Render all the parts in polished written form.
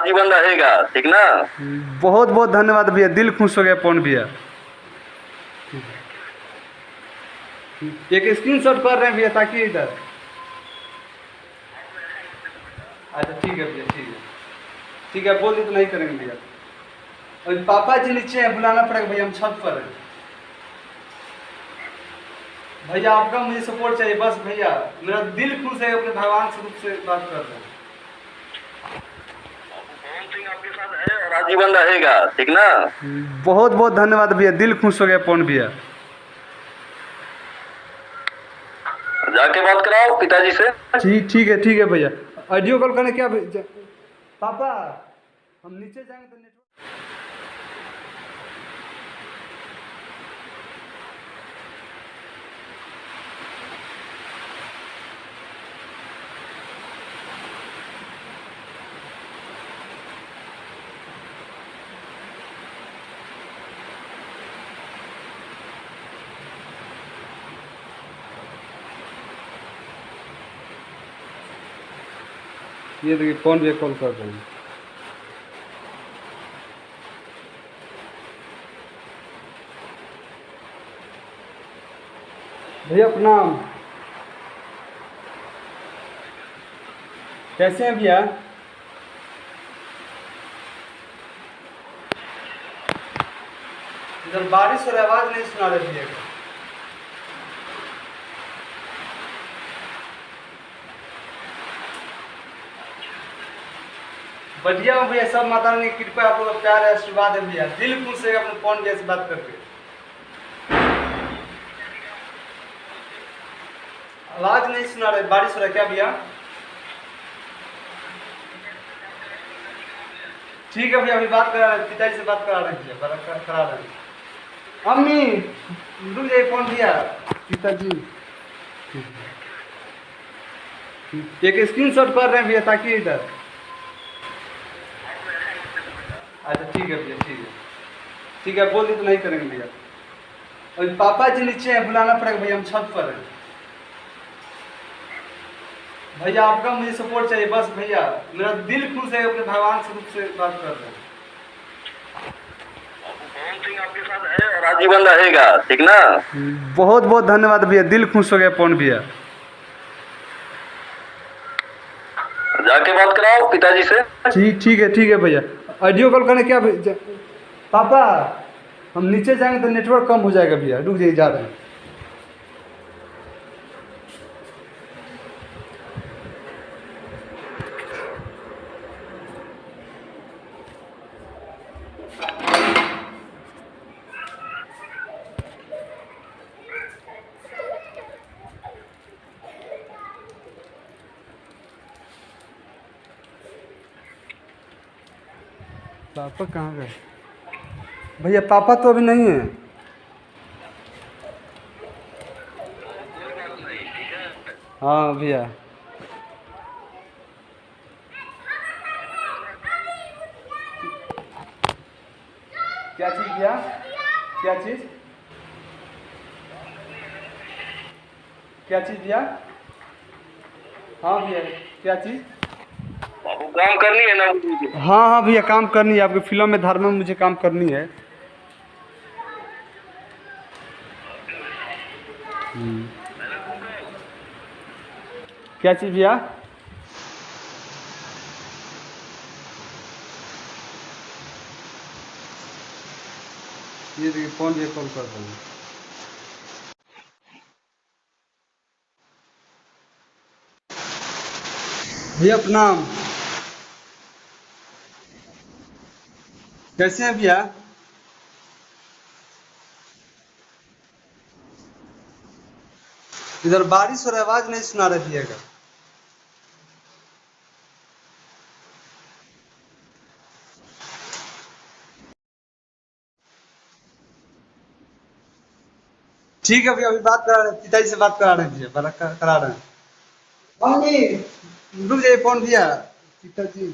जीवन रहेगा, ठीक ना। बहुत बहुत धन्यवाद भैया, दिल खुश हो गया पवन भैया। एक स्क्रीनशॉट कर रहे हैं भैया ताकि इधर। अच्छा ठीक है भैया, ठीक है ठीक है, बोल दी तो नहीं करेंगे भैया। और पापा जी नीचे हैं, बुलाना पड़ेगा भैया, हम छत पर हैं। भैया आपका मुझे सपोर्ट चाहिए बस भैया, मेरा दिल खुश है, अपने भगवान से रूप से बात कर रहे हैं। पवन सिंह आपके साथ है और आजीवन रहेगा, ठीक ना। बहुत बहुत धन्यवाद भैया, दिल खुश हो गया पवन भैया। जाके बात कराओ पिताजी से। ठीक है भैया, ऑडियो कॉल करने क्या पापा हम नीचे जाएंगे तो नेटवर्क। ये देखिए कौन भी कॉल कर रहे हैं। भैया प्रणाम, कैसे हैं भैया? इधर बारिश और आवाज नहीं सुना रही भैया। बढ़िया हो भैया, सब माता रानी की कृपा, आप लोग प्यार है, आशीर्वाद है भैया, दिल खुश है अपने फोन भैया से बात करके। आवाज नहीं सुना रहे, बारिश हो रहा है क्या भैया? ठीक है भैया, अभी बात करा रहे हैं, पिताजी से बात करा रहे हैं भैया, करा रहे हैं। अम्मी रुक जाइए, फोन भैया। पिताजी एक स्क्रीनशॉट कर रहे हैं भैया ताकि इधर। अच्छा ठीक है भैया, ठीक है, बोल दी तो नहीं करेंगे भैया। और पापा जी नीचे हैं, बुलाना पड़ेगा भैया, हम छत पर हैं। भैया आपका मुझे सपोर्ट चाहिए बस भैया, मेरा दिल खुश है, अपने भगवान से रूप से बात कर रहे हैं। पवन सिंह आपके साथ है और आजीवन रहेगा, ठीक ना। बहुत बहुत धन्यवाद भैया, दिल खुश हो गया पवन भैया। जाके बात कराओ पिताजी से। ठीक है भैया, ऑडियो कॉल करने क्या पापा हम नीचे जाएंगे तो नेटवर्क कम हो जाएगा भैया, रुक जाइए, जा रहे हैं। पापा कहाँ गए भैया? पापा तो अभी नहीं है। हाँ भैया, क्या चीज़ भैया? क्या चीज़ भैया? हाँ भैया, क्या चीज़? बाबू काम करनी है ना। हाँ भैया, काम करनी है, आपकी फिल्म में धार में मुझे काम करनी है। क्या चीज़ भैया? ये देखिए कौन भी कॉल कर रहे हैं। भैया प्रणाम, कैसे हैं भैया? इधर बारिश और आवाज नहीं सुना रही भैया का। ठीक है भैया, अभी बात करा रहे हैं, पिताजी से बात करा रहे हैं भैया, करा रहे हैं। मम्मी रुक जाइए, फोन भैया। पिताजी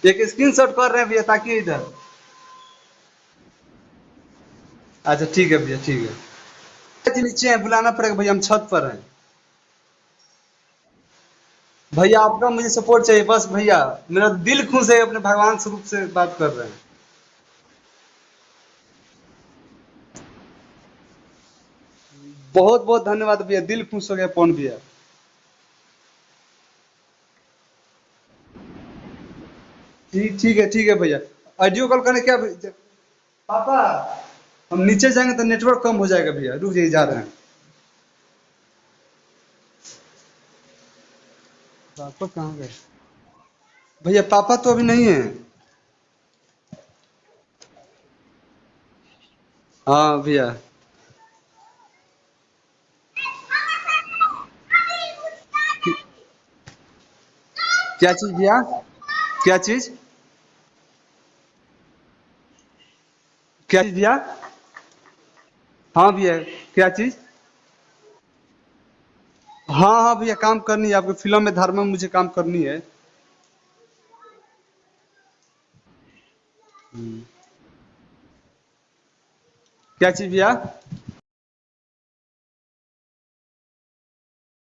एक स्क्रीनशॉट कर रहे हैं भैया ताकि इधर। अच्छा ठीक है भैया, पिताजी नीचे हैं, बुलाना पड़ेगा भैया, हम छत पर हैं। भैया आपका मुझे सपोर्ट चाहिए बस भैया। मेरा दिल खुश है, अपने भगवान स्वरूप से बात कर रहे हैं। बहुत बहुत धन्यवाद भैया, दिल खुश हो गया पवन भैया। ठीक है भैया। ऑडियो कॉल करने क्या पापा, हम नीचे जाएंगे तो नेटवर्क कम हो जाएगा भैया, रुक जाइए, जा रहे हैं। पापा कहाँ गए? भैया पापा तो अभी नहीं है। हाँ भैया। क्या चीज भैया? क्या चीज? क्या चीज भैया? हाँ भैया। क्या चीज? हाँ हाँ भैया, काम करनी है, आपकी फिल्म में धर्म में मुझे काम करनी है। क्या चीज भैया?